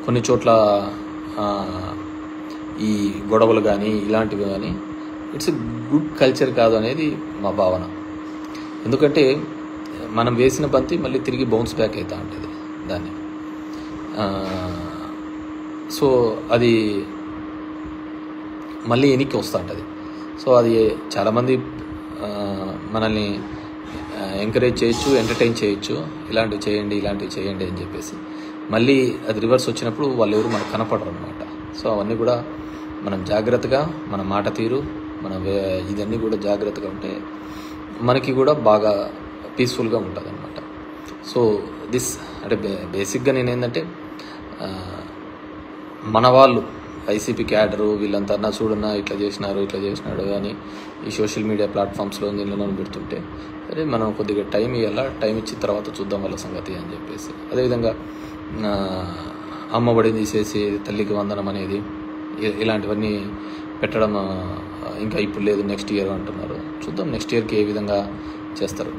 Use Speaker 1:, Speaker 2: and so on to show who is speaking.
Speaker 1: కొన్ని చోట్ల ఈ గొడవలు కానీ ఇలాంటివి కానీ ఇట్స్ గుడ్ కల్చర్ కాదు అనేది మా భావన. ఎందుకంటే మనం వేసిన బంతి మళ్ళీ తిరిగి బౌన్స్ బ్యాక్ అవుతూ ఉంటుంది దాన్ని. సో అది మళ్ళీ వెనక్కి వస్తూ ఉంటుంది. సో అది చాలామంది మనల్ని ఎంకరేజ్ చేయొచ్చు, ఎంటర్టైన్ చేయొచ్చు, ఇలాంటివి చేయండి అని చెప్పేసి. మళ్ళీ అది రివర్స్ వచ్చినప్పుడు వాళ్ళు ఎవరు మనకు కనపడరు అనమాట. సో అవన్నీ కూడా మనం జాగ్రత్తగా, మన మాట తీరు, మన ఇదన్నీ కూడా జాగ్రత్తగా ఉంటే మనకి కూడా బాగా పీస్ఫుల్గా ఉంటుంది అనమాట. సో అంటే బేసిక్గా నేనేంటంటే మన వాళ్ళు వైసీపీ క్యాడరు వీళ్ళంతా చూడన్నా ఇట్లా చేసినాడు అని ఈ సోషల్ మీడియా ప్లాట్ఫామ్స్లో దీనిలో పెడుతుంటే సరే మనం కొద్దిగా టైం ఇవ్వాలా, టైం ఇచ్చిన తర్వాత చూద్దాం వాళ్ళ సంగతి అని చెప్పేసి. అదేవిధంగా అమ్మఒడి తీసేసి తల్లికి వందనం అనేది ఇలాంటివన్నీ పెట్టడం ఇంకా ఇప్పుడు లేదు, నెక్స్ట్ ఇయర్ అంటున్నారు. చూద్దాం నెక్స్ట్ ఇయర్కి ఏ విధంగా చేస్తారు.